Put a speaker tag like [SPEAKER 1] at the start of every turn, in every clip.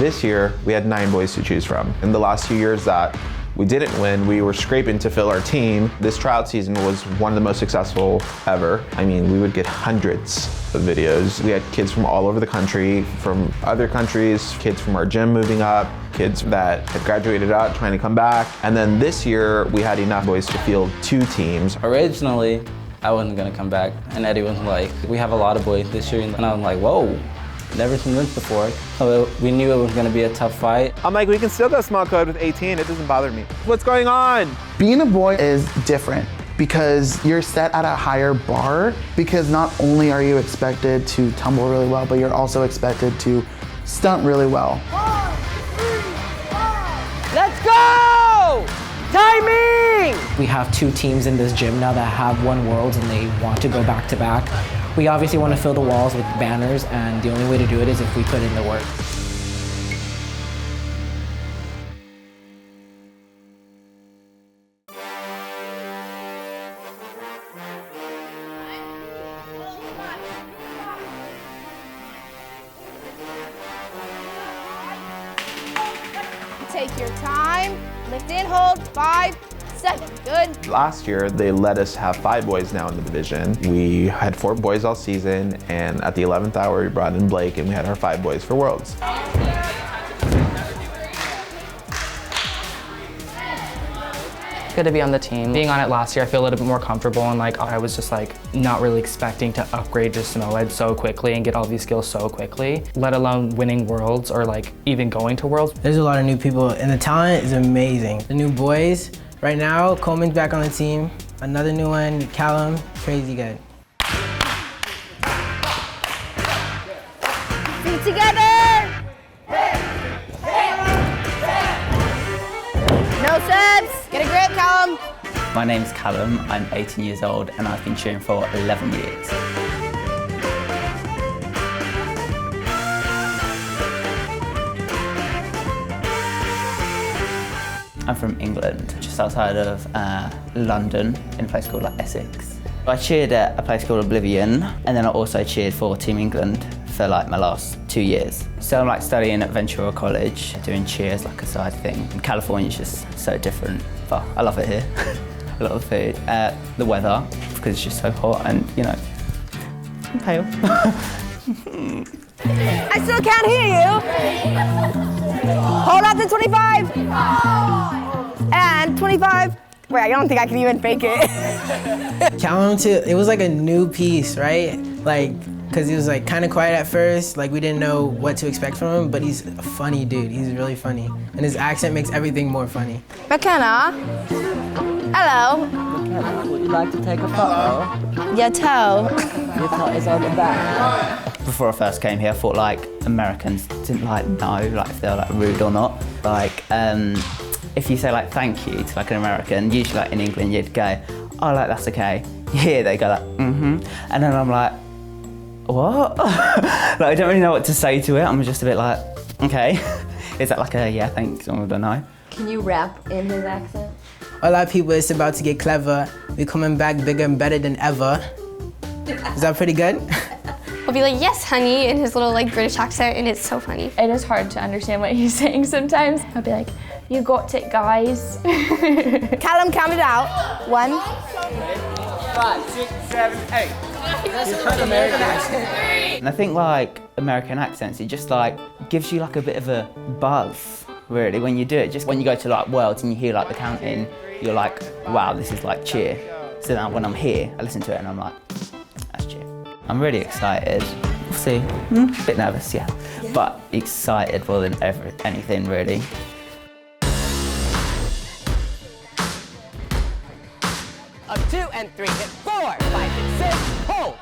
[SPEAKER 1] This year, we had 9 boys to choose from. In the last 2 years that we didn't win, we were scraping to fill our team. This tryout season was one of the most successful ever. I mean, we would get hundreds of videos. We had kids from all over the country, from other countries, kids from our gym moving up, kids that had graduated out trying to come back. And then this year, we had enough boys to field 2 teams.
[SPEAKER 2] Originally, I wasn't gonna come back, and Eddie was like, we have a lot of boys this year, and I was like, whoa. Never seen this before. So we knew it was gonna be a tough fight.
[SPEAKER 3] I'm like, we can still go small code with 18, it doesn't bother me. What's going on?
[SPEAKER 4] Being a boy is different because you're set at a higher bar, because not only are you expected to tumble really well, but you're also expected to stunt really well.
[SPEAKER 5] 1, 3, 5. Let's go! Timing!
[SPEAKER 6] We have 2 teams in this gym now that have won Worlds and they want to go back to back. We obviously want to fill the walls with banners, and the only way to do it is if we put in the work.
[SPEAKER 7] Take your time, lift and hold, 5, 7, good.
[SPEAKER 1] Last year, they let us have 5 boys now in the division. We had 4 boys all season, and at the 11th hour, we brought in Blake, and we had our 5 boys for Worlds.
[SPEAKER 8] Good to be on the team. Being on it last year, I feel a little bit more comfortable, and like I was just like not really expecting to upgrade to SMOED so quickly and get all these skills so quickly, let alone winning Worlds or like even going to Worlds.
[SPEAKER 9] There's a lot of new people, and the talent is amazing. The new boys, right now, Coleman's back on the team. Another new one, Callum, crazy good.
[SPEAKER 7] Feet together! No steps! Get a grip, Callum!
[SPEAKER 10] My name's Callum, I'm 18 years old and I've been cheering for 11 years. I'm from England, just outside of London, in a place called like Essex. I cheered at a place called Oblivion, and then I also cheered for Team England for like my last 2 years. So I'm like studying at Ventura College, doing cheer as like a side thing. California's just so different, but I love it here. I love the food, the weather, because it's just so hot, and you know, I'm pale.
[SPEAKER 7] I still can't hear you. Hold up to 25. And 25. Wait, I don't think I can even fake it.
[SPEAKER 9] Callum too, it was like a new piece, right? Like, cause he was like kind of quiet at first, like we didn't know what to expect from him, but he's a funny dude, he's really funny. And his accent makes everything more funny.
[SPEAKER 7] McKenna, hello.
[SPEAKER 5] McKenna, would you like to take a photo?
[SPEAKER 7] Your toe.
[SPEAKER 5] Your toe is on the back.
[SPEAKER 10] Before I first came here, I thought like Americans didn't like know like if they're like rude or not. Like if you say like thank you to like an American, usually like in England you'd go, oh like that's okay. Here they go like and then I'm like, what? Like I don't really know what to say to it. I'm just a bit like, okay. Is that like a yeah thanks? I don't know.
[SPEAKER 11] Can you rap in his accent?
[SPEAKER 9] A lot of people, it's about to get clever. We're coming back bigger and better than ever. Is that pretty good?
[SPEAKER 12] He'll be like, yes, honey, in his little like British accent, and it's so funny.
[SPEAKER 13] It is hard to understand what he's saying sometimes. I'll be like, you got it, guys.
[SPEAKER 7] Callum, count it out. 1,
[SPEAKER 5] 5, 6, 7, 8.
[SPEAKER 9] American accent.
[SPEAKER 10] And I think like American accents, it just like gives you like a bit of a buzz, really, when you do it. Just when you go to like Worlds and you hear like the counting, you're like, wow, this is like cheer. So now when I'm here, I listen to it and I'm like, that's cheer. I'm really excited. We'll see. A bit nervous, yeah. But excited more than anything, really.
[SPEAKER 5] Up 2 and 3, hit 4, 5 and 6, pull.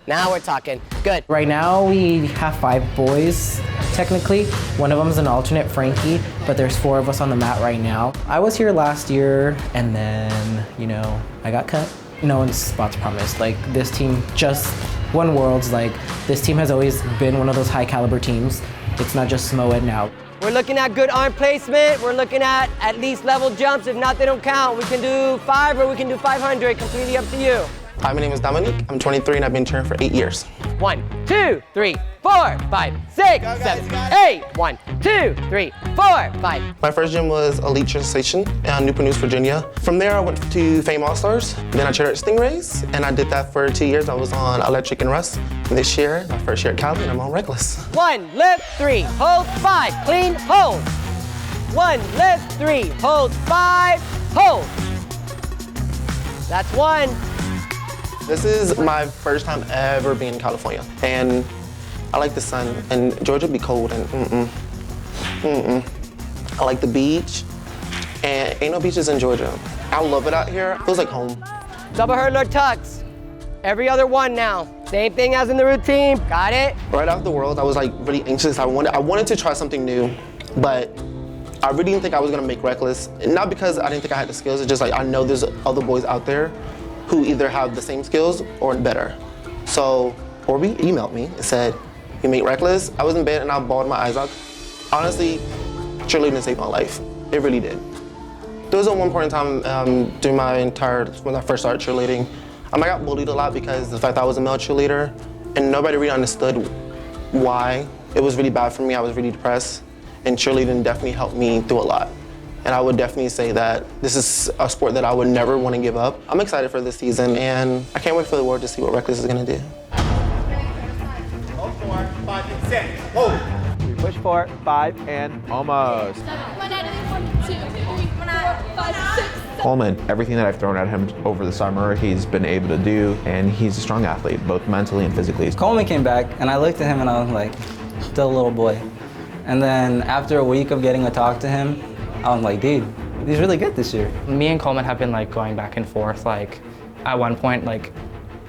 [SPEAKER 5] Now we're talking. Good.
[SPEAKER 6] Right now we have 5 boys, technically. One of them is an alternate, Frankie, but there's 4 of us on the mat right now. I was here last year, and then, you know, I got cut. No one's spot's promised. Like, this team just won Worlds. Like, this team has always been one of those high caliber teams. It's not just SMOED now.
[SPEAKER 5] We're looking at good arm placement. We're looking at least level jumps. If not, they don't count. We can do 5 or we can do 500. Completely up to you.
[SPEAKER 14] Hi, my name is Dominique. I'm 23 and I've been cheering for 8 years.
[SPEAKER 5] 1, 2, 3, 4, 5, 6, 7, 8. 1, 2, 3, 4, 5.
[SPEAKER 14] My first gym was Elite Cheer Station in Newport News, Virginia. From there, I went to Fame All Stars. Then I cheered at Stingrays, and I did that for 2 years. I was on Electric and Russ. And this year, my first year at Cali, and I'm on Reckless.
[SPEAKER 5] 1, lift, 3, hold, 5, clean, hold. 1, lift, 3, hold, 5, hold. That's 1.
[SPEAKER 14] This is my first time ever being in California, and I like the sun, and Georgia be cold, and I like the beach, and ain't no beaches in Georgia. I love it out here. Feels like home.
[SPEAKER 5] Double hurdler tucks. Every other one now. Same thing as in the routine. Got it?
[SPEAKER 14] Right after the Worlds, I was like really anxious. I wanted to try something new, but I really didn't think I was gonna make Reckless. And not because I didn't think I had the skills, it's just like I know there's other boys out there who either have the same skills or better. So Orby emailed me and said, you make Reckless? I was in bed and I bawled my eyes out. Honestly, cheerleading saved my life. It really did. There was one point in time during when I first started cheerleading, I got bullied a lot because of the fact that I was a male cheerleader, and nobody really understood why. It was really bad for me. I was really depressed, and cheerleading definitely helped me through a lot. And I would definitely say that this is a sport that I would never want to give up. I'm excited for this season, and I can't wait for the world to see what Reckless is going to do.
[SPEAKER 3] Hold 4, 5, and 6. Hold. We push 4, 5, and almost.
[SPEAKER 13] 1, 2, 3, 4, 5, 6.
[SPEAKER 1] Coleman, everything that I've thrown at him over the summer, he's been able to do, and he's a strong athlete, both mentally and physically.
[SPEAKER 2] Coleman came back, and I looked at him and I was like, still a little boy. And then after a week of getting to talk to him, I was like, dude, he's really good this year.
[SPEAKER 8] Me and Coleman have been like going back and forth. Like at one point, like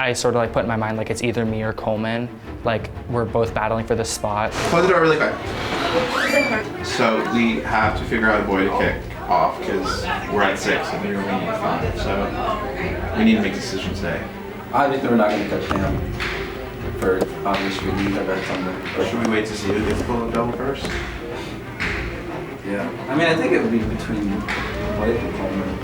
[SPEAKER 8] I sort of like put in my mind like it's either me or Coleman. Like we're both battling for the spot.
[SPEAKER 1] Close the door really quick. So we have to figure out a boy to kick off because we're at 6 and we only need 5. So we need to make a decision today.
[SPEAKER 2] Obviously, we're not going to cut Cam for obvious reasons. I bet something.
[SPEAKER 1] Or should we wait to see who gets pulled double first?
[SPEAKER 2] Yeah. I mean, I think it would be between Blake and Coleman.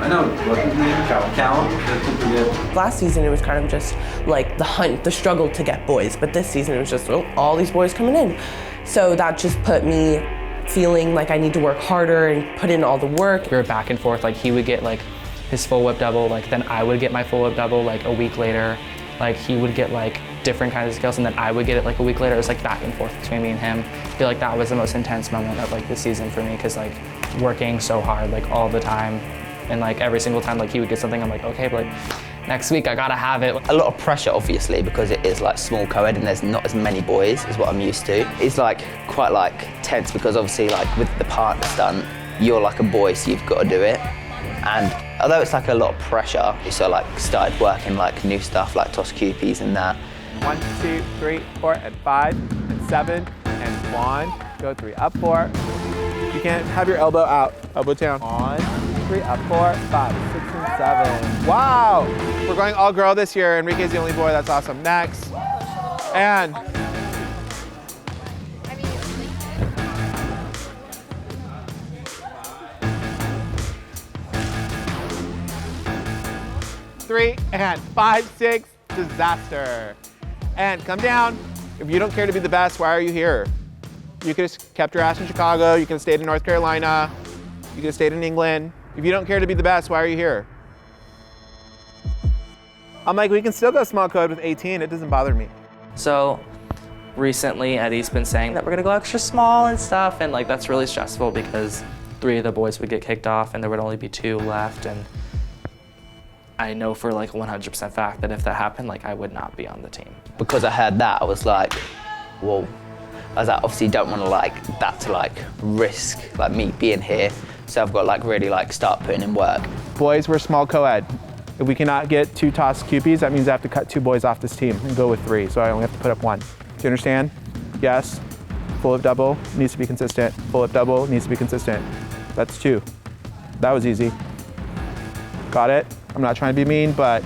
[SPEAKER 2] I know, what's his name? Callum. That's pretty good.
[SPEAKER 15] Last season, it was kind of just like the hunt, the struggle to get boys. But this season, it was just all these boys coming in. So that just put me feeling like I need to work harder and put in all the work.
[SPEAKER 8] We were back and forth. Like he would get like his full whip double, like then I would get my full whip double like a week later. Like he would get like different kinds of skills and then I would get it like a week later. It was like back and forth between me and him. I feel like that was the most intense moment of like this season for me because like working so hard like all the time and like every single time like he would get something I'm like okay but like next week I gotta have it.
[SPEAKER 10] A lot of pressure obviously because it is like small co-ed and there's not as many boys as what I'm used to. It's like quite like tense because obviously like with the partner stunt you're like a boy so you've got to do it. And although it's like a lot of pressure, we sort of like started working like new stuff like toss cupies and that.
[SPEAKER 3] 1, 2, 3, 4, and 5, and 7, and 1. Go 3, up 4. You can't have your elbow out, elbow down. 1, 3, up 4, 5, 6, and 7. Wow! We're going all girl this year. Enrique's the only boy. That's awesome. Next. And. Three, and 5, 6, disaster. And come down. If you don't care to be the best, why are you here? You could have kept your ass in Chicago. You could have stayed in North Carolina. You could have stayed in England. If you don't care to be the best, why are you here? I'm like, we can still go small code with 18. It doesn't bother me.
[SPEAKER 8] So recently Eddie's been saying that we're gonna go extra small and stuff and like that's really stressful because 3 of the boys would get kicked off and there would only be 2 left and I know for like 100% fact that if that happened, like I would not be on the team.
[SPEAKER 10] Because I heard that, I was like, whoa. I was like, obviously don't want to like that to like risk like me being here. So I've got like really like start putting in work.
[SPEAKER 3] Boys, we're small co-ed. If we cannot get 2 toss cupies, that means I have to cut 2 boys off this team and go with 3. So I only have to put up 1. Do you understand? Yes. Full up double needs to be consistent. Full up double needs to be consistent. That's 2. That was easy. Got it? I'm not trying to be mean, but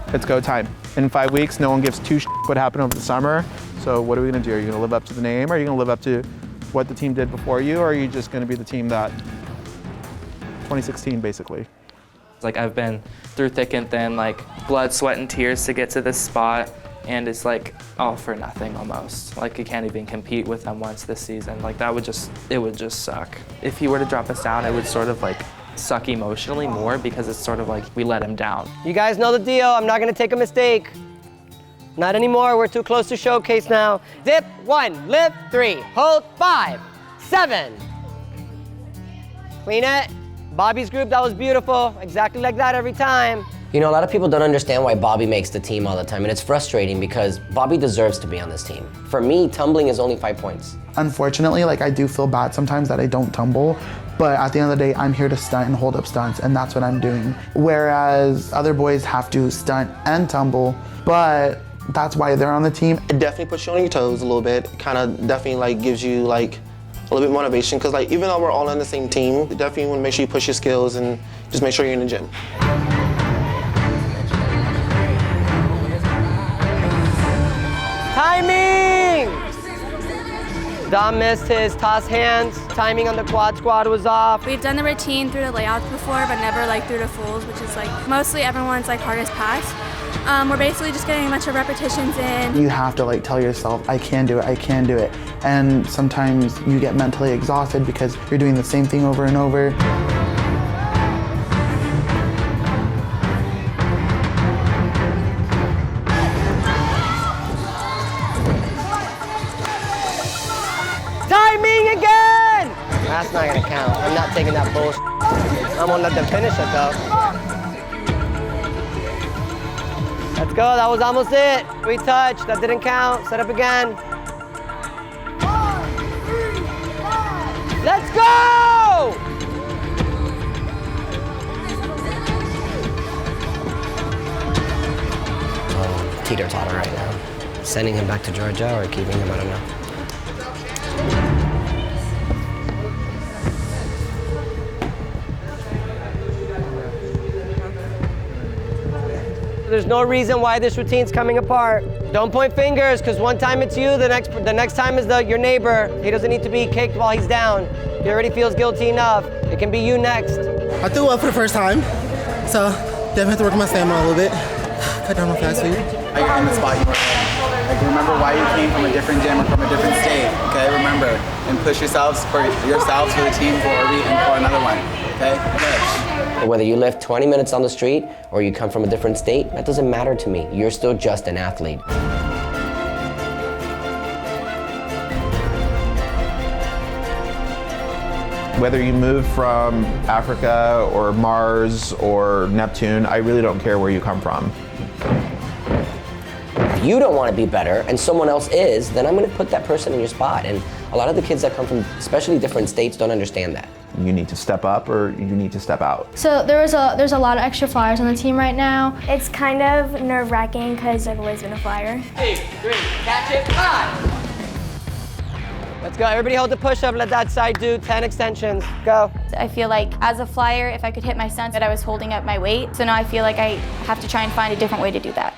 [SPEAKER 3] it's go time. In 5 weeks, no one gives 2 what happened over the summer. So what are we gonna do? Are you gonna live up to the name? Are you gonna live up to what the team did before you? Or are you just gonna be the team that 2016, basically?
[SPEAKER 8] Like I've been through thick and thin, like blood, sweat, and tears to get to this spot. And it's like all for nothing almost. Like you can't even compete with them once this season. Like it would just suck. If he were to drop us down, it would sort of like suck emotionally more because it's sort of like we let him down.
[SPEAKER 5] You guys know the deal. I'm not gonna take a mistake. Not anymore, we're too close to showcase now. Dip 1, lift 3, hold 5, 7. Clean it. Bobby's group, that was beautiful. Exactly like that every time.
[SPEAKER 16] You know, a lot of people don't understand why Bobby makes the team all the time, and it's frustrating because Bobby deserves to be on this team. For me, tumbling is only 5 points.
[SPEAKER 4] Unfortunately, like I do feel bad sometimes that I don't tumble, but at the end of the day, I'm here to stunt and hold up stunts, and that's what I'm doing. Whereas other boys have to stunt and tumble, but that's why they're on the team.
[SPEAKER 14] It definitely puts you on your toes a little bit. Kind of definitely like gives you like a little bit more motivation, because like even though we're all on the same team, you definitely want to make sure you push your skills and just make sure you're in the gym.
[SPEAKER 5] Timing! Dom missed his toss hands. Timing on the quad squad was off.
[SPEAKER 17] We've done the routine through the layouts before, but never like through the fulls, which is like mostly everyone's like hardest pass. We're basically just getting a bunch of repetitions in.
[SPEAKER 4] You have to like tell yourself, I can do it, I can do it. And sometimes you get mentally exhausted because you're doing the same thing over and over.
[SPEAKER 5] Timing again! That's not gonna count. I'm not taking that bullshit. I'm gonna let them finish it though. Let's go, that was almost it. We touched, that didn't count. Set up again. 5, 3, 5. Let's go!
[SPEAKER 16] Teeter-totter right now. Sending him back to Georgia or keeping him, I don't know.
[SPEAKER 5] There's no reason why this routine's coming apart. Don't point fingers, because one time it's you, the next time is your neighbor. He doesn't need to be kicked while he's down. He already feels guilty enough. It can be you next.
[SPEAKER 18] I threw up for the first time, so definitely have to work on my stamina a little bit. Cut down on fast food.
[SPEAKER 19] Are you in the spot you were in? Like, remember why you came from a different gym or from a different state, okay? Remember, and push yourselves for the team, and for another one, okay? Push.
[SPEAKER 16] Whether you live 20 minutes on the street or you come from a different state, that doesn't matter to me. You're still just an athlete.
[SPEAKER 1] Whether you move from Africa or Mars or Neptune, I really don't care where you come from.
[SPEAKER 16] If you don't want to be better and someone else is, then I'm going to put that person in your spot. And a lot of the kids that come from especially different states don't understand that.
[SPEAKER 1] You need to step up or you need to step out.
[SPEAKER 17] So there's a lot of extra flyers on the team right now.
[SPEAKER 13] It's kind of nerve-wracking because I've always been a flyer.
[SPEAKER 5] 2, 3, catch it, 5. Let's go, everybody hold the push-up, let that side do 10 extensions, go.
[SPEAKER 13] I feel like as a flyer, if I could hit my stunts, that I was holding up my weight. So now I feel like I have to try and find a different way to do that.